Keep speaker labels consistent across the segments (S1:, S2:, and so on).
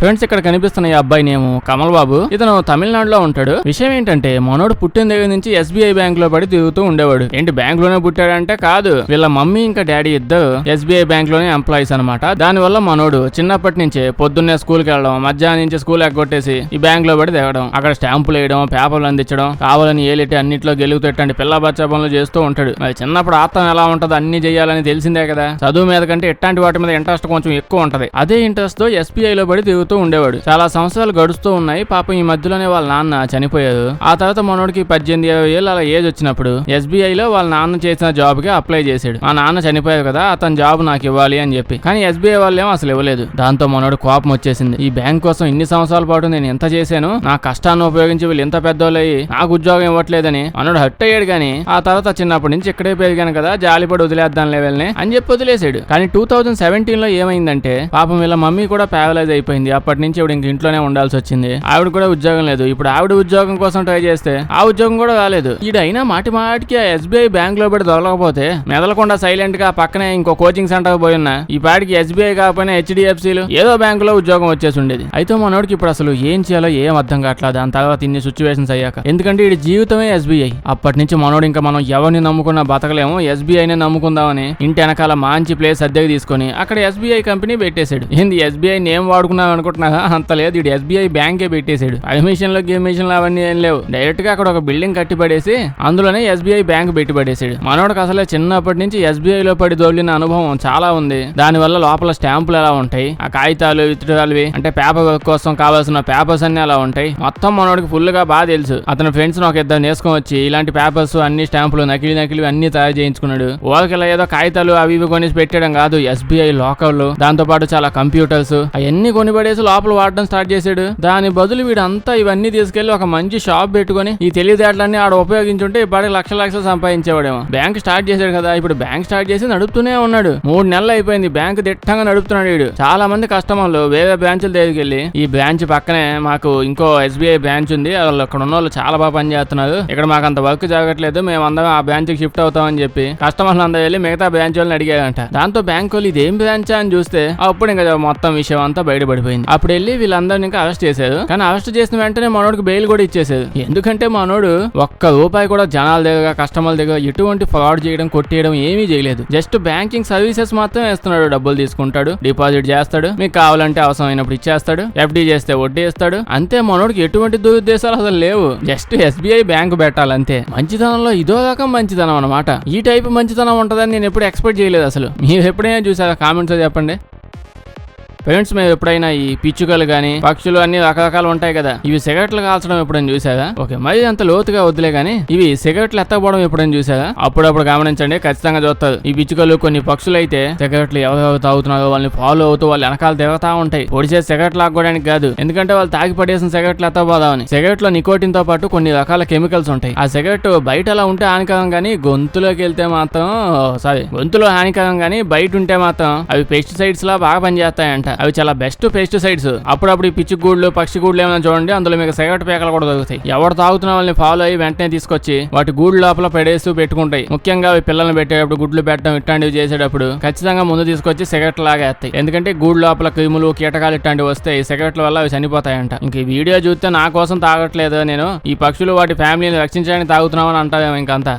S1: Friends ఇక్కడ కనిపిస్తున్న ఈ అబ్బాయి నేమో కమల్ బాబు. ఇతను తమిళనాడులో ఉంటాడు. విషయం ఏంటంటే మనోడు పుట్టిన దగ్గర నుంచి SBI బ్యాంక్ లో పడి తిరుగుతూ ఉండేవాడు. ఏంటి బ్యాంక్ లోనే పుట్టాడంటే కాదు, వీళ్ళ మమ్మీ ఇంకా డాడీ ఇద్దరు SBI బ్యాంక్ లోనే ఎంప్లాయీస్ అనమాట. దాని వల్ల మనోడు చిన్నప్పటి నుంచే పొద్దున్నే స్కూల్ కి వెళ్ళడం, మధ్యాహ్నం నుంచి స్కూల్ ఎగ్గొట్టేసి ఈ బ్యాంక్ లో పడి దిగడం, అక్కడ స్టాంపులు వేయడం, పేపర్లు అందించడం, కావాలని ఏలిటి అన్నిట్లో గెలుగుతెట్టండి పిల్ల బచ్చా పనులు చేస్తూ ఉంటాడు. మరి చిన్నప్పుడు ఆత్మ ఎలా ఉంటదో అన్ని చేయాలని తెలిసిందే కదా. చదువు మీద కంటే ఇట్లాంటి వాటి మీద ఇంట్రెస్ట్ కొంచెం ఎక్కువ ఉంటది. అదే ఇంట్రెస్ట్ తో SBI లో పడి తిరుగుతూ ఉండేవాడు. చాలా సంవత్సరాలు గడుస్తూ ఉన్నాయి. పాపం ఈ మధ్యలోనే వాళ్ళ నాన్న చనిపోయారు. ఆ తర్వాత మనోడికి 18-20 ఏళ్ళు అలా ఏజ్ వచ్చినప్పుడు SBI లో వాళ్ళ నాన్న చేసిన జాబ్ కి అప్లై చేశాడు. మా నాన్న చనిపోయారు కదా, అతని జాబ్ నాకు ఇవ్వాలి అని చెప్పి. కానీ SBI వాళ్ళు ఏమో అసలు ఇవ్వలేదు. దాంతో మనోడు కోపం వచ్చేసింది. ఈ బ్యాంక్ కోసం ఇన్ని సంవత్సరాల పాటు నేను ఎంత చేశాను, నా కష్టాన్ని ఉపయోగించి వీళ్ళు ఎంత పెద్దోళ్ళయి నాకు ఉద్యోగం ఇవ్వట్లేదని మనోడు హర్ట్ అయ్యాడు. కానీ ఆ తర్వాత చిన్నప్పటి నుంచి ఇక్కడే పెరిగాను కదా, జాలిపడి వదిలేద్దాం లెవెల్ని అని చెప్పి వదిలేసాడు. కానీ 2017 లో ఏమైందంటే పాపం వీళ్ళ మమ్మీ కూడా ప్యారలైజ్ అయిపోయింది. అప్పటి నుంచి ఇంక ఇంట్లోనే ఉండాల్సి వచ్చింది. ఆవిడ కూడా ఉద్యోగం లేదు. ఇప్పుడు ఆవిడ ఉద్యోగం కోసం ట్రై చేస్తే ఆ ఉద్యోగం కూడా రాలేదు. ఈడైనా మాటి మాటికి ఆ SBI బ్యాంక్ లో పెట్టి దొరకకపోతే మెదలకుండా సైలెంట్ గా పక్కనే ఇంకో కోచింగ్ సెంటర్ పోయినా ఈ పాటికి SBI కాకపోయినా HDFCలు ఏదో బ్యాంక్ లో ఉద్యోగం వచ్చేసి ఉండేది. అయితే మనోడికి ఇప్పుడు అసలు ఏం చేయాలో ఏం అర్థం కావట్లేదు. దాని తర్వాత ఇన్ని సిచ్యువేషన్స్ అయ్యాక, ఎందుకంటే ఈ జీవితమే SBI. అప్పటి నుంచి మనోడు ఇంకా మనం ఎవరిని నమ్ముకున్నా బతకలేము, SBIనే నమ్ముకుందామని ఇంటి వెనకాల మంచి ప్లేస్ అద్దెకి తీసుకొని అక్కడ SBI కంపెనీ పెట్టేశాడు. ఏంది SBI నేమ్ వాడుకున్నాం అనుకుంటున్నా, అంత లేదు. ఇటు SBI బ్యాంకే పెట్టేశాడు. అడ్మిషన్లు గేమిషన్లు అవన్నీ ఏం లేవు. డైరెక్ట్ గా అక్కడ ఒక బిల్డింగ్ కట్టి పడేసి అందులోనే SBI బ్యాంక్ పెట్టి పడేశాడు. మనోడికి అసలే చిన్నప్పటి నుంచి SBI లో పడి దొరికిన అనుభవం చాలా ఉంది. దాని వల్ల లోపల స్టాంపులు ఎలా ఉంటాయి, ఆ కాగితాలు విత్డ్రాల్వి అంటే పేపర్ వర్క్ కోసం కావాల్సిన పేపర్స్ అన్ని ఎలా ఉంటాయి, మొత్తం మనోడికి ఫుల్ గా బాగా తెలుసు. అతని ఫ్రెండ్స్ ఒక ఇద్దరు నేర్చుకొని వచ్చి ఇలాంటి పేపర్స్ అన్ని స్టాంపులు నకిలీ అన్ని తయారు చేయించుకున్నాడు. వాళ్ళకి ఇలా ఏదో కాగితాలు అవి ఇవి కొనేసి పెట్టడం కాదు, SBI లోకర్లు, దాంతో పాటు చాలా కంప్యూటర్స్ అవన్నీ కొనిపడేసి లోపల వాడడం స్టార్ట్ చేశాడు. దాని బదులు వీడంతా ఇవన్నీ తీసుకెళ్లి ఒక మంచి షాప్ పెట్టుకుని ఈ తెలివితేటలన్నీ ఆడ ఉపయోగించుంటే ఇప్పటికి లక్షలు సంపాదించేవాడేమో. బ్యాంక్ స్టార్ట్ చేశాడు కదా, ఇప్పుడు బ్యాంక్ స్టార్ట్ చేసి నడుపుతూనే ఉన్నాడు. 3 నెలలు అయిపోయింది. బ్యాంక్ దిట్టంగా నడుపుతున్నాడు వీడు. చాలా మంది కస్టమర్లు వేరే బ్రాంచ్ల దగ్గరికి వెళ్ళి ఈ బ్రాంచ్ పక్కనే మాకు ఇంకో SBI బ్రాంచ్ ఉంది, వాళ్ళు అక్కడ ఉన్న వాళ్ళు చాలా బాగా పనిచేస్తున్నారు, ఇక్కడ మాకు అంత వర్క్ జరగట్లేదు, మేము అందరం ఆ బ్రాంచ్ కి షిఫ్ట్ అవుతామని చెప్పి కస్టమర్లు అందరూ వెళ్ళి మిగతా బ్రాంచ్ వాళ్ళని అడిగారంట. దాంతో బ్యాంక్ వాళ్ళు ఇదేం బ్రాంచ్ అని చూస్తే అప్పుడు ఇంకా మొత్తం విషయం అంతా బయటపడిపోయింది. అప్పుడు వెళ్ళి వీళ్ళందరినీ ఇంకా అరెస్ట్ చేశారు. కానీ అరెస్ట్ చేసిన వెంటనే మనోడికి బెయిల్ కూడా ఇచ్చేసారు. ఎందుకంటే మనోడు ఒక్క రూపాయి కూడా జనాల దగ్గర కస్టమర్ల దగ్గర ఎటువంటి ఫ్రాడ్ చేయడం కొట్టేయడం ఏమీ చేయలేదు. జస్ట్ బ్యాంకింగ్ సర్వీసెస్ మాత్రమే ఇస్తున్నాడు. డబ్బులు తీసుకుంటాడు, డిపాజిట్ చేస్తాడు, మీకు కావాలంటే అవసరమైనప్పుడు ఇచ్చేస్తాడు, FD చేస్తే వడ్డీ ఇస్తాడు. అంతే. మనోడికి ఎటువంటి దురుద్దేశాలు అసలు లేవు. జస్ట్ SBI బ్యాంక్ పెట్టాలంతే. మంచితనంలో ఇదో రకం మంచితనం అనమాట. ఈ టైప్ మంచితనం ఉంటుందని నేను ఎప్పుడు ఎక్స్పెక్ట్ చేయలేదు అసలు. మీరు ఎప్పుడైనా చూసారా? కామెంట్స్ చెప్పండి. ఫ్రెండ్స్, మేము ఎప్పుడైనా ఈ పిచ్చుకలు గానీ పక్షులు అన్ని రకరకాలు ఉంటాయి కదా, ఇవి సిగరెట్లు కాల్చడం ఎప్పుడైనా చూసారా? ఓకే, మరి అంత లోతుగా వద్దులే గానీ ఇవి సిగరెట్లు ఎత్తకపోవడం ఎప్పుడైనా చూసారా? అప్పుడప్పుడు గమనించండి, ఖచ్చితంగా చూస్తారు. ఈ పిచ్చుకలు కొన్ని పక్షులు అయితే సిగరెట్లు ఎవరెవరు తాగుతున్నారో వాళ్ళని ఫాలో అవుతూ వాళ్ళ వెనకాల తిరుగుతా ఉంటాయి. పొడిచే సిగరెట్లు ఆగడానికి కాదు, ఎందుకంటే వాళ్ళు తాగి పడేసిన సిగరెట్లు ఎత్తపోదామని. సిగరెట్ లో నికోటిన్ తో పాటు కొన్ని రకాల కెమికల్స్ ఉంటాయి. ఆ సిగరెట్ బయట అలా ఉంటే హానికరం గానీ గొంతులోకి వెళ్తే మాత్రం గొంతులో హానికరం గానీ బయట ఉంటే మాత్రం అవి పెస్టిసైడ్స్ లా బాగా పనిచేస్తాయంట. అవి చాలా బెస్ట్ పెస్టిసైడ్స్. అప్పుడప్పుడు ఈ పిచ్చి గూడ్లు పక్షి గూడ్లు ఏమైనా చూడండి, అందులో మీకు సిగరెట్ పేకలు కూడా దొరుకుతాయి. ఎవరు తాగుతున్న వాళ్ళని ఫాలో అయ్యి వెంటనే తీసుకొచ్చి వాటి గూడు లోపల పడేస్తూ పెట్టుకుంటాయి. ముఖ్యంగా పిల్లల్ని పెట్టేటప్పుడు గుడ్లు పెట్టడం ఇట్లాంటివి చేసేటప్పుడు ఖచ్చితంగా ముందు తీసుకొచ్చి సిగరెట్ లాగా వేస్తాయి. ఎందుకంటే గూడు లోపల క్రిములు కీటకాలు ఇట్లాంటివి వస్తే ఈ సిగరెట్ల వల్ల అవి చనిపోతాయంట. ఇంక ఈ వీడియో చూస్తే నా కోసం తాగట్లేదు, నేను ఈ పక్షులు వాటి ఫ్యామిలీని రక్షించడానికి తాగుతున్నామని అంటావేమో ఇంకంతా.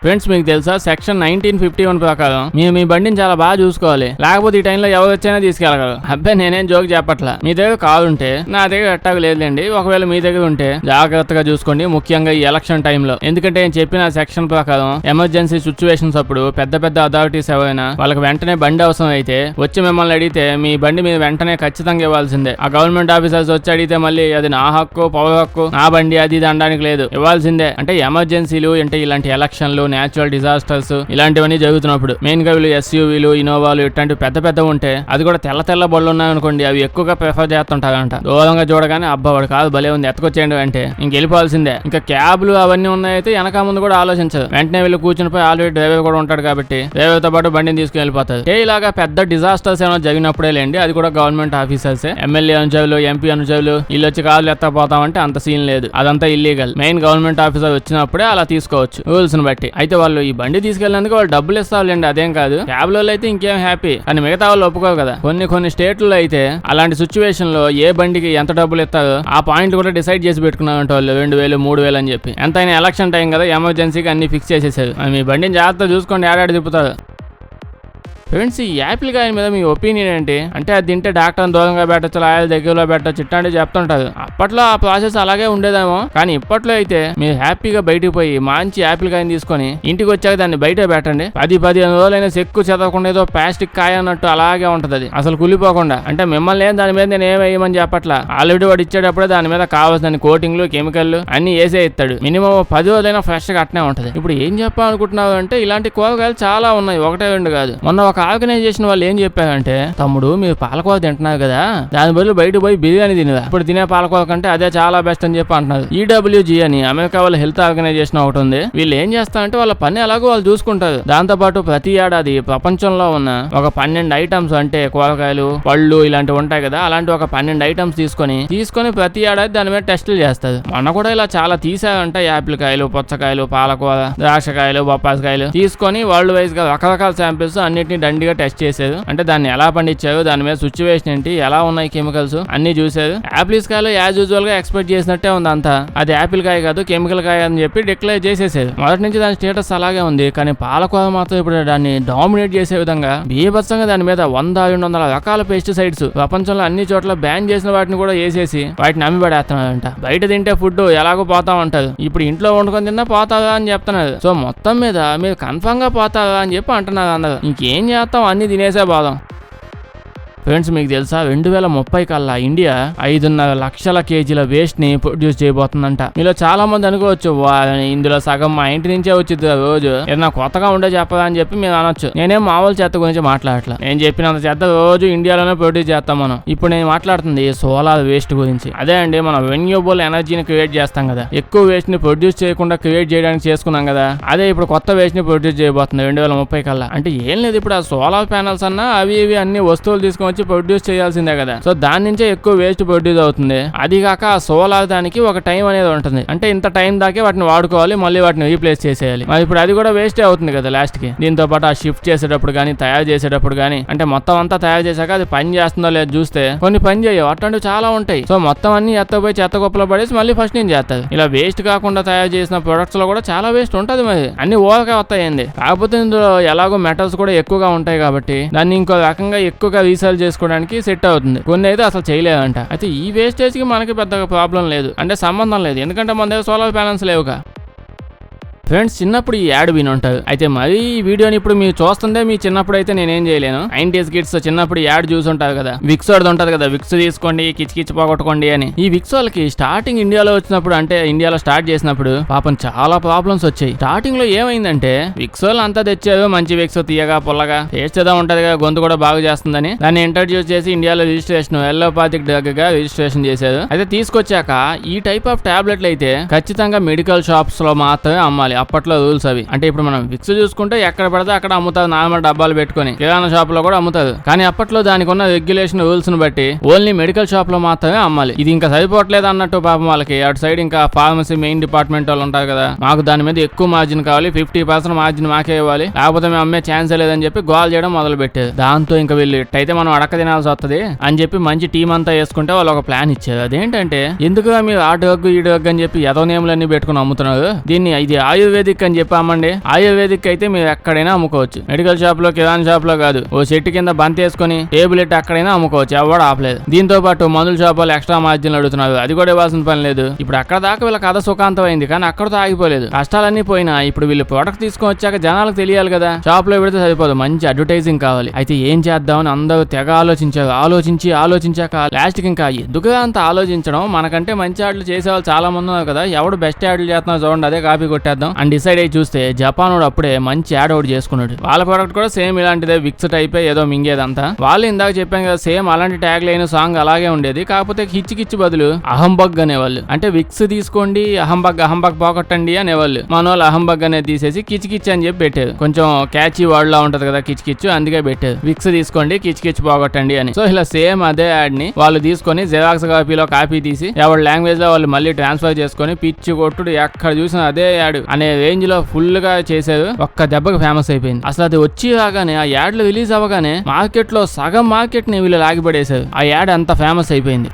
S1: ఫ్రెండ్స్, మీకు తెలుసా సెక్షన్ 1951 ప్రకారం మీరు మీ బండిని చాలా బాగా చూసుకోవాలి, లేకపోతే ఈ టైంలో ఎవరు వచ్చైనా తీసుకెళ్ళగలరు. అబ్బాయి నేనేం జోక్ చెప్పట్లా. మీ దగ్గర కారు ఉంటే, నా దగ్గర ఎట్టాగు లేదులేండి, ఒకవేళ మీ దగ్గర ఉంటే జాగ్రత్తగా చూసుకోండి, ముఖ్యంగా ఈ ఎలక్షన్ టైంలో. ఎందుకంటే నేను చెప్పిన సెక్షన్ ప్రకారం ఎమర్జెన్సీ సిచ్యువేషన్స్ అప్పుడు పెద్ద అథారిటీస్ ఎవరైనా వాళ్ళకి వెంటనే బండి అవసరం అయితే వచ్చి మిమ్మల్ని అడిగితే మీ బండి మీద వెంటనే ఖచ్చితంగా ఇవ్వాల్సిందే. ఆ గవర్నమెంట్ ఆఫీసర్స్ వచ్చి అడిగితే మళ్ళీ అది నా హక్కు, పవర్ హక్కు, నా బండి అది ఇది అనడానికి లేదు, ఇవ్వాల్సిందే. అంటే ఎమర్జెన్సీలు అంటే ఇలాంటి ఎలక్షన్లు, న్యాచురల్ డిజాస్టర్స్ ఇలాంటివన్నీ జరుగుతున్నప్పుడు మెయిన్ గా వీళ్ళు SUVలు, ఇన్నోవాలు ఇట్లాంటివి పెద్ద ఉంటే, అది కూడా తెల్ల బళ్ళు ఉన్నాయనుకోండి, అవి ఎక్కువగా ప్రిఫర్ చేస్తుంటారంట. దూరంగా చూడగానే అబ్బా వాడు కాదు భలే ఉంది ఎత్తుకొచ్చేయండి అంటే ఇంకెళ్ళిపోవాల్సిందే. ఇంకా క్యాబ్లు అవన్నీ ఉన్నాయితే వెనక ముందు కూడా ఆలోచించదు, వెంటనే వీళ్ళు కూర్చునిపోయి ఆల్రెడీ డ్రైవర్ కూడా ఉంటాడు కాబట్టి డ్రైవర్ తో పాటు బండిని తీసుకుని వెళ్ళిపోతారు. ఇలాగా పెద్ద డిజాస్టర్స్ ఏమైనా జరిగినప్పుడే లేండి, అది కూడా గవర్నమెంట్ ఆఫీసర్సే. ఎమ్మెల్యే అనుచరులు, MP అనుచరులు వీళ్ళు వచ్చి కాళ్ళు ఎత్తపోతామంటే అంత సీన్ లేదు, అదంతా ఇల్లీగల్. మెయిన్ గవర్నమెంట్ ఆఫీసర్ వచ్చినప్పుడే అలా తీసుకోవచ్చు రూల్స్ ని బట్టి. అయితే వాళ్ళు ఈ బండి తీసుకెళ్ళినందుకు వాళ్ళు డబ్బులు ఇస్తారులేండి, అదేం కాదు. క్యాబ్ లో అయితే ఇంకేం హ్యాపీ, కానీ మిగతా వాళ్ళు ఒప్పుకోరు కదా. కొన్ని స్టేట్లలో అయితే అలాంటి సిచ్యువేషన్ లో ఏ బండికి ఎంత డబ్బులు ఇస్తారో ఆ పాయింట్ కూడా డిసైడ్ చేసి పెట్టుకున్నారంట వాళ్ళు, 2000 3000 అని చెప్పి. ఎంతైనా ఎలక్షన్ టైం కదా, ఎమర్జెన్సీకి అన్ని ఫిక్స్ చేసేసారు. మీ బండిని జాగ్రత్త చూసుకోండి, ఏడాది తిప్పుతారు. ఫ్రెండ్స్, ఈ యాపిల్ కాయ మీద మీ ఒపీనియన్ ఏంటి? అంటే అది తింటే డాక్టర్ దూరంగా పెట్టచ్చు, లాయల దగ్గరలో పెట్టచ్చు, ఇట్లాంటివి చెప్తుంటారు. అప్పట్లో ఆ ప్రాసెస్ అలాగే ఉండేదేమో, కానీ ఇప్పట్లో అయితే మీరు హ్యాపీగా బయటికి పోయి మంచి యాపిల్ కాయని తీసుకొని ఇంటికి వచ్చాక దాన్ని బయట పెట్టండి. 10-15 రోజులైనా చెక్కు చదవకుండా ఏదో ప్లాస్టిక్ కాయ అన్నట్టు అలాగే ఉంటది. అది అసలు కులిపోకుండా. అంటే మిమ్మల్ని దాని మీద నేను ఏమేయమని చెప్పట్లా, ఆల్రెడీ వాడు ఇచ్చేటప్పుడే దాని మీద కావాల్సిన కోటింగ్లు కెమికల్ అన్ని వేసే ఇస్తాడు. మినిమం 10 రోజులైనా ఫ్రెష్ గా అట్నే ఉంటది. ఇప్పుడు ఏం చెప్పాలనుకుంటున్నావు అంటే ఇలాంటి కూరగాయలు చాలా ఉన్నాయి, ఒకటే రెండు కాదు. మొన్న ఒక ఆర్గనైజేషన్ వాళ్ళు ఏం చెప్పారంటే, తమ్ముడు మీరు పాలకూర తింటున్నారు కదా, దాని బదులు బయట పోయి బిర్యానీ తినరా, ఇప్పుడు తినే పాలకూర కంటే అదే చాలా బెస్ట్ అని చెప్పి అంటున్నారు. EWG అని అమెరికా వాళ్ళ హెల్త్ ఆర్గనైజేషన్ ఒకటి ఉంది. వీళ్ళు ఏం చేస్తారంటే వాళ్ళ పని ఎలాగో వాళ్ళు చూసుకుంటారు. దాంతో పాటు ప్రతి ఏడాది ప్రపంచంలో ఉన్న ఒక 12 ఐటమ్స్, అంటే కూరగాయలు పళ్ళు ఇలాంటివి ఉంటాయి కదా, అలాంటి ఒక 12 ఐటమ్స్ తీసుకొని ప్రతి ఏడాది దాని మీద టెస్టులు చేస్తారు. మొన్న కూడా ఇలా చాలా తీసారంట, యాపిల్ కాయలు, పుచ్చకాయలు, పాలకూర, ద్రాక్షకాయలు, బొప్పాసకాయలు తీసుకొని వరల్డ్ వైజ్ గా రకరకాల శాంపిల్స్ అన్నిటిని దండిగా టెస్ట్ చేశారు. అంటే దాన్ని ఎలా పండించారు, దాని మీద సిచ్యువేషన్ ఏంటి, ఎలా ఉన్నాయి కెమికల్స్ అన్ని చూశారు. యాపిల్స్ కాయలు యాజ్ యూజువల్ గా ఎక్స్పెక్ట్ చేసినట్టే ఉంది అంతా. అది యాపిల్ కాయ కాదు కెమికల్ కాయ అని చెప్పి డిక్లేర్ చేసేసారు. మొదటి నుంచి దాని స్టేటస్ అలాగే ఉంది. కానీ పాలకూర మాత్రం ఇప్పుడు దాన్ని డామినేట్ చేసే విధంగా బీభత్సంగా దాని మీద 100-200 రకాల పెస్టిసైడ్స్ ప్రపంచంలో అన్ని చోట్ల బ్యాన్ చేసిన వాటిని కూడా వేసేసి వాటిని అమ్మి పడేస్తున్నారంట. బయట తింటే ఫుడ్ ఎలాగో పోతా ఉంటారు, ఇప్పుడు ఇంట్లో వండుకొని తిన్నా పోతారా అని చెప్తున్నారు. సో మొత్తం మీద మీరు కన్ఫర్మ్ గా పోతారా అని చెప్పి అంటున్నారు అందరూ. ఇంకేం చేస్తాం, అన్ని తినేసే బాధం. ఫ్రెండ్స్, మీకు తెలుసా 2030 కల్లా ఇండియా 5.5 లక్షల కేజీల వేస్ట్ ని ప్రొడ్యూస్ చేయబోతుందంట. మీలో చాలా మంది అనుకోవచ్చు, ఇందులో సగం మా ఇంటి నుంచే వచ్చింది రోజు, ఏదైనా కొత్తగా ఉండే చెప్పదా అని చెప్పి మీరు అనొచ్చు. నేనేం మామూలు చెత్త గురించి మాట్లాడట్లా, నేను చెప్పినంత చెత్త రోజు ఇండియాలోనే ప్రొడ్యూస్ చేస్తాం మనం. ఇప్పుడు నేను మాట్లాడుతుంది సోలార్ వేస్ట్ గురించి. అదే అండి, మనం రెన్యూబుల్ ఎనర్జీని క్రియేట్ చేస్తాం కదా, ఎక్కువ వేస్ట్ ని ప్రొడ్యూస్ చేయకుండా క్రియేట్ చేయడానికి చేసుకున్నాం కదా, అదే ఇప్పుడు కొత్త వేస్ట్ ని ప్రొడ్యూస్ చేయబోతుంది 2030 కల్లా. అంటే ఏం లేదు, ఇప్పుడు ఆ సోలార్ ప్యానల్స్ అన్నా అవి ఇవి అన్ని వస్తువులు తీసుకొని ప్రొడ్యూస్ చేయాల్సిందే కదా. సో దాని నుంచే ఎక్కువ వేస్ట్ ప్రొడ్యూస్ అవుతుంది. అది కాక సోలార్ దానికి ఒక టైం అనేది ఉంటుంది, అంటే ఇంత టైం దాకే వాటిని వాడుకోవాలి, మళ్ళీ వాటిని రీప్లేస్ చేసేయాలి. మరి ఇప్పుడు అది కూడా వేస్టే అవుతుంది కదా లాస్ట్ కి. దీంతో పాటు ఆ షిఫ్ట్ చేసేటప్పుడు కానీ తయారు చేసేటప్పుడు కానీ, అంటే మొత్తం అంతా తయారు చేశాక అది పని చేస్తుందో లేదు చూస్తే కొన్ని పని చేయవు, అట్లాంటివి చాలా ఉంటాయి. సో మొత్తం అన్ని ఎత్తపోయి చెత్త కుప్పలో పడేసి మళ్ళీ ఫస్ట్ నుంచి చేస్తారు. ఇలా వేస్ట్ కాకుండా తయారు చేసిన ప్రొడక్ట్స్ లో కూడా చాలా వేస్ట్ ఉంటుంది. మరి అన్ని ఓవర్గా వస్తాయండి. కాకపోతే ఇందులో ఎలాగో మెటల్స్ కూడా ఎక్కువగా ఉంటాయి కాబట్టి దాన్ని ఇంకో రకంగా ఎక్కువగా రీసెల్ చేసుకోవడానికి సెట్ అవుతుంది. కొన్ని అయితే అసలు చేయలేదంట. అయితే ఈ వేస్టేజ్ కి మనకి పెద్దగా ప్రాబ్లం లేదు, అంటే సంబంధం లేదు, ఎందుకంటే మన దగ్గర సోలార్ ప్యానల్స్ లేవుగా. ఫ్రెండ్స్, చిన్నప్పుడు ఈ యాడ్ విని ఉంటారు. అయితే మరి ఈ వీడియోని ఇప్పుడు మీరు చూస్తుంటే మీ చిన్నప్పుడు అయితే నేనేం చేయలేను. 90s కిడ్స్ చిన్నప్పుడు యాడ్ చూసి ఉంటారు కదా, విక్స్ వాడిది ఉంటది కదా, విక్స్ తీసుకోండి కిచ్ పోగొట్టుకోండి అని. ఈ విక్స్ వాళ్ళకి స్టార్టింగ్ ఇండియాలో వచ్చినప్పుడు, అంటే ఇండియాలో స్టార్ట్ చేసినప్పుడు పాపం చాలా ప్రాబ్లమ్స్ వచ్చాయి. స్టార్టింగ్ లో ఏమైందంటే విక్స్ వాళ్ళు అంతా తెచ్చారు, మంచి విక్స్ తీయగా పుల్లగా టేస్ట్ ఏదో ఉంటది కదా, గొంతు కూడా బాగా చేస్తుందని దాన్ని ఇంట్రడ్యూస్ చేసి ఇండియాలో రిజిస్ట్రేషన్ ఎల్లోపాతిక్ డ్రగ్ గా రిజిస్ట్రేషన్ చేశారు. అయితే తీసుకొచ్చాక ఈ టైప్ ఆఫ్ టాబ్లెట్లు అయితే ఖచ్చితంగా మెడికల్ షాప్స్ లో మాత్రమే అమ్మాలి. అప్పట్లో రూల్స్ అవి. అంటే ఇప్పుడు మనం విక్స్ చూసుకుంటే ఎక్కడ పడితే అక్కడ అమ్ముతారు, నార్మల్ డబ్బాలు పెట్టుకుని కిరాణా షాప్ లో కూడా అమ్ముతారు. కానీ అప్పట్లో దానికి ఉన్న రెగ్యులేషన్ రూల్స్ ను బట్టి ఓన్లీ మెడికల్ షాప్ లో మాత్రమే అమ్మాలి. ఇది ఇంకా సరిపోవట్లేదు అన్నట్టు పాపం వాళ్ళకి అటు సైడ్ ఇంకా ఫార్మసీ మెయిన్ డిపార్ట్మెంట్ వాళ్ళు ఉంటారు కదా, మాకు దాని మీద ఎక్కువ మార్జిన్ కావాలి, 50% మార్జిన్ మాకే ఇవ్వాలి, లేకపోతే మేము అమ్మే ఛాన్స్ లేదని చెప్పి గోల్ చేయడం మొదలు పెట్టారు. దాంతో ఇంకా వీళ్ళు ఇట్టయితే మనం అడక్క తినాల్సి వస్తుంది అని చెప్పి మంచి టీం అంతా వేసుకుంటే వాళ్ళు ఒక ప్లాన్ ఇచ్చారు. అదేంటంటే, ఎందుకుగా మీరు ఆ డ్రగ్ ఈ డ్రగ్ అని చెప్పి ఏదో నేములన్నీ పెట్టుకుని అమ్ముతున్నారు, దీన్ని ఇది ఆయుర్వేదిక్ అని చెప్పి అమ్మండి. ఆయుర్వేదిక్ అయితే మీరు ఎక్కడైనా అమ్ముకోవచ్చు, మెడికల్ షాప్ లో కిరాణా షాప్ లో కాదు, ఓ చెట్టు కింద బంతి వేసుకుని టేబుల్ ఎట్టి అక్కడైనా అమ్ముకోవచ్చు, ఎవరు ఆపలేదు. దీంతో పాటు మందుల షాప్ వాళ్ళు ఎక్స్ట్రా మార్జిన్లు అడుగుతున్నారు, అది కూడా ఇవ్వాల్సిన పని లేదు. ఇప్పుడు అక్కడ దాకా వీళ్ళ కథ సుఖాంతం అయింది, కానీ అక్కడతో ఆగిపోలేదు. కష్టాలన్నీ పోయినా ఇప్పుడు వీళ్ళు ప్రోడక్ట్ తీసుకొని వచ్చాక జనాలకు తెలియాలి కదా, షాప్ లో పెడితే సరిపోదు, మంచి అడ్వర్టైజింగ్ కావాలి. అయితే ఏం చేద్దామని అందరూ తెగ ఆలోచించారు. ఆలోచించాక లాస్ట్ కి ఇంకా ఎందుకుగా అంత ఆలోచించడం, మనకంటే మంచి యాడ్లు చేసేవాళ్ళు చాలా మంది ఉన్నారు కదా, ఎవడు బెస్ట్ యాడ్లు చేస్తున్నారు చూడండి, అదే కాపీ కొట్టేద్దాం అని డిసైడ్ అయ్యి చూస్తే జపాన్ వాడు అప్పుడే మంచి యాడ్ అవుట్ చేసుకున్నాడు. వాళ్ళ ప్రోడక్ట్ కూడా సేమ్ ఇలాంటిదే, విక్స్ టైప్ ఏదో మింగేదంతా. వాళ్ళు ఇందాక చెప్పాం కదా, సేమ్ అలాంటి ట్యాగ్ లైన్ సాంగ్ అలాగే ఉండేది, కాకపోతే కిచ్చి బదులు అహంబగ్ అనేవాళ్ళు. అంటే విక్స్ తీసుకోండి అహంబగ్ పోగొట్టండి అనేవాళ్ళు. మన వాళ్ళు అహంబగ్ అనేది తీసేసి కిచ్ అని చెప్పి పెట్టారు. కొంచెం క్యాచీ వర్డ్ లా ఉంటది కదా కిచ్, అందుకే పెట్టారు విక్స్ తీసుకోండి కిచ్ పోగొట్టండి అని. సో ఇలా సేమ్ అదే యాడ్ ని వాళ్ళు తీసుకొని జెరాక్స్ కాపీలో కాపీ తీసి ఎవరి లాంగ్వేజ్ లో వాళ్ళు మళ్ళీ ట్రాన్స్ఫర్ చేసుకొని పిచ్చి కొట్టుడు ఎక్కడ చూసిన అదే యాడ్ అనే అనే రేంజ్ లో ఫుల్ గా చేశారు. ఒక్క దెబ్బకి ఫేమస్ అయిపోయింది. అసలు అది వచ్చి రాగానే ఆ యాడ్లు రిలీజ్ అవ్వగానే మార్కెట్ లో సగం మార్కెట్ ని వీళ్ళు లాగిపడేశారు. ఆ యాడ్ అంత ఫేమస్ అయిపోయింది.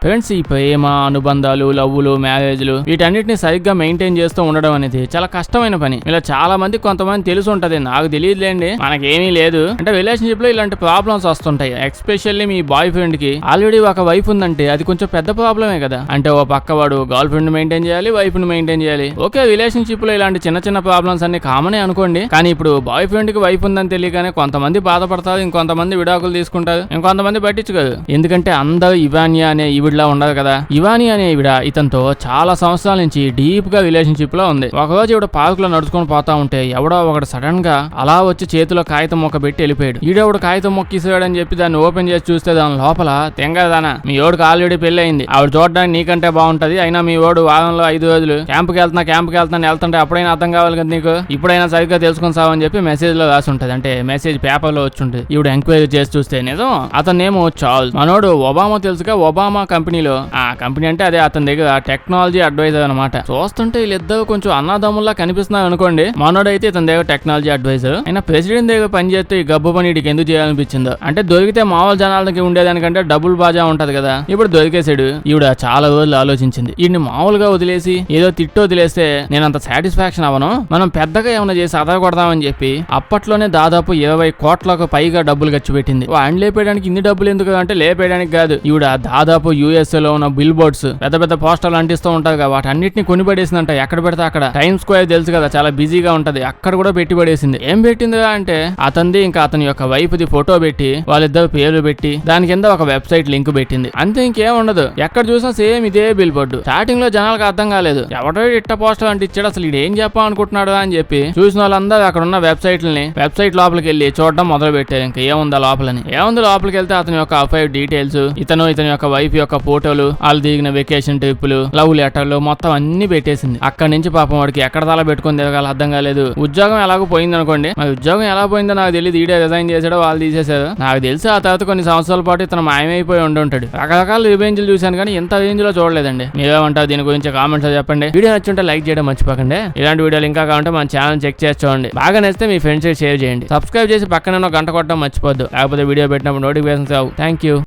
S1: ఫ్రెండ్స్, ఈ ప్రేమ, అనుబంధాలు, లవ్వులు, మ్యారేజ్లు వీటన్నిటిని సరిగ్గా మెయింటైన్ చేస్తూ ఉండడం అనేది చాలా కష్టమైన పని. ఇలా చాలా మంది కొంతమంది తెలిసి ఉంటది, నాకు తెలియదులేండి, మనకేమీ లేదు అంటే రిలేషన్షిప్ లో ఇలాంటి ప్రాబ్లమ్స్ వస్తుంటాయి. ఎస్పెషల్లీ మీ బాయ్ ఫ్రెండ్ కి ఆల్రెడీ ఒక వైఫ్ ఉందంటే అది కొంచెం పెద్ద ప్రాబ్లమే కదా. అంటే ఓ పక్క వాడు గర్ల్ ఫ్రెండ్ మెయింటైన్ చేయాలి, వైఫ్ ని మెయింటైన్ చేయాలి. ఓకే, రిలేషన్షిప్ లో ఇలాంటి చిన్న చిన్న ప్రాబ్లమ్స్ అన్ని కామనే అనుకోండి. కానీ ఇప్పుడు బాయ్ ఫ్రెండ్ కి వైఫ్ ఉందని తెలియగానే కొంతమంది బాధపడతారు, ఇంకొంతమంది విడాకులు తీసుకుంటారు, ఇంకొంతమంది పట్టించుకోరు. ఎందుకంటే అందరూ ఇవాన్యా అనే లా ఉండదు కదా. ఇవాని అనే ఈవిడ ఇతనితో చాలా సంవత్సరాల నుంచి డీప్ గా రిలేషన్షిప్ లో ఉంది. ఒకరోజు ఈవిడ పార్క్ లో నడుచుకొని పోతా ఉంటే ఎవడో ఒకడు సడన్ గా అలా వచ్చి చేతిలో కాగితం మొక్క పెట్టి వెళ్ళిపోయాడు. ఈడోడు కాగితం మొక్క ఇసాడని చెప్పి దాన్ని ఓపెన్ చేసి చూస్తే దాని లోపల తెంగదానా, మీ ఓడికి ఆల్రెడీ పెళ్లి అయింది, ఆవిడ చూడడానికి నీకంటే బాగుంటది, అయినా మీ ఓడు వారంలో 5 రోజులు క్యాంపుకి వెళ్తుంటే అప్పుడైనా అర్థం కావాలి కదా నీకు, ఇప్పుడైనా సరిగ్గా తెలుసుకొని సావని చెప్పి మెసేజ్ లో రాసి ఉంటది. అంటే మెసేజ్ పేపర్ లో వచ్చి ఉంటుంది. ఈవిడ ఎంక్వైరీ చేసి చూస్తే నిజం అతనేమో చార్ల్స్. మనోడు ఒబామా తెలుసుగా, ఒబామా కంపెనీలో, ఆ కంపెనీ అంటే అదే అతని దగ్గర టెక్నాలజీ అడ్వైజర్ అనమాట. చూస్తుంటే వీళ్ళిద్దరు కొంచెం అన్నదమ్ముల్లా కనిపిస్తున్నారు అనుకోండి. మనోడైతే ఇతని దగ్గర టెక్నాలజీ అడ్వైజర్. అయినా ప్రెసిడెంట్ దగ్గర పనిచేస్తే ఈ గబ్బు పని వీడికి ఎందుకు చేయాలనిపించిందో. అంటే దొరికితే మామూలు జనాలకి ఉండేదానికంటే డబుల్ బాజా ఉంటది కదా. ఇప్పుడు దొరికేసాడు. ఈవిడ చాలా రోజులు ఆలోచించింది. వీడిని మామూలుగా వదిలేసి ఏదో తిట్టు వదిలేస్తే నేను అంత సాటిస్ఫాక్షన్ అవ్వను, మనం పెద్దగా ఏమైనా చేసి అదరగొడదామని చెప్పి అప్పట్లోనే దాదాపు 20 కోట్లకు పైగా డబ్బులు ఖర్చు పెట్టింది. వాడిని లేపేయడానికి ఇన్ని డబ్బులు ఎందుకు అంటే లేపేయడానికి కాదు. ఈవిడ దాదాపు యుఎస్ఏ లో ఉన్న బిల్ బోర్డ్స్ పెద్ద పెద్ద పోస్టర్లు అంటిస్తూ ఉంటారు కదా, వాటన్నిటిని కొనిపడేసిందంట. ఎక్కడ పెడితే అక్కడ. టైమ్ స్క్వేర్ తెలుసు కదా, చాలా బిజీగా ఉంటది, అక్కడ కూడా పెట్టి పడేసింది. ఏం పెట్టిందిగా అంటే అతనిది ఇంకా అతని యొక్క వైఫ్ ది ఫోటో పెట్టి వాళ్ళిద్దరు పేర్లు పెట్టి దాని కింద ఒక వెబ్సైట్ లింక్ పెట్టింది. అంతే, ఇంకేం ఉండదు. ఎక్కడ చూసినా సేమ్ ఇదే బిల్ బోర్డు. స్టార్టింగ్ లో జనాలకు అర్థం కాలేదు, ఎవడో ఇట్ట పోస్టర్ అంటించాడు, అసలు ఇడు ఏం చెప్పాలనుకుంటున్నాడు అని చెప్పి చూసిన వాళ్ళందరూ అక్కడ ఉన్న వెబ్సైట్ లోపలికి వెళ్ళి చూడడం మొదలు పెట్టారు. ఇంకా ఏముందా లోపలని. ఏముంది లోపలికి వెళ్తే అతని యొక్క అఫైర్ డీటెయిల్స్, ఇతని యొక్క వైఫ్ యొక్క ఫోటోలు, వాళ్ళు దిగిన వెకేషన్ ట్రిప్లు, లవ్ లెటర్లు మొత్తం అన్ని పెట్టేసింది. అక్కడి నుంచి పాపం వాడికి ఎక్కడ తల పెట్టుకుని తిరగాలి అర్థం కాలేదు. ఉద్యోగం ఎలాగో పోయింది అనుకోండి. మరి ఉద్యోగం ఎలా పోయిందో నాకు తెలియదు. ఈడే రిజైన్ చేసాడో వాళ్ళు తీసేశారు నాకు తెలిసి. ఆ తర్వాత కొన్ని సంవత్సరాల పాటు ఇతను మాయమైపోయి ఉండుంటాడు. రకరకాల రివెంజ్లు చూశాను కానీ ఇంత రేంజ్ లో చూడలేదండి. మీరేమంటారు దీని గురించి కామెంట్స్ లో చెప్పండి. వీడియో నచ్చుంటే లైక్ చేయడం మర్చిపోకండి. ఇలాంటి వీడియోలు ఇంకా కావాలంటే మన ఛానల్ చెక్ చేసి చూడండి. బాగా నచ్చితే మీ ఫ్రెండ్స్ షేర్ చేయండి. సబ్స్క్రైబ్ చేసి పక్కన గంట కొట్టడం మర్చిపోద్దు, లేకపోతే వీడియో పెట్టినప్పుడు నోటిఫికేషన్స్ రావు. Thank you.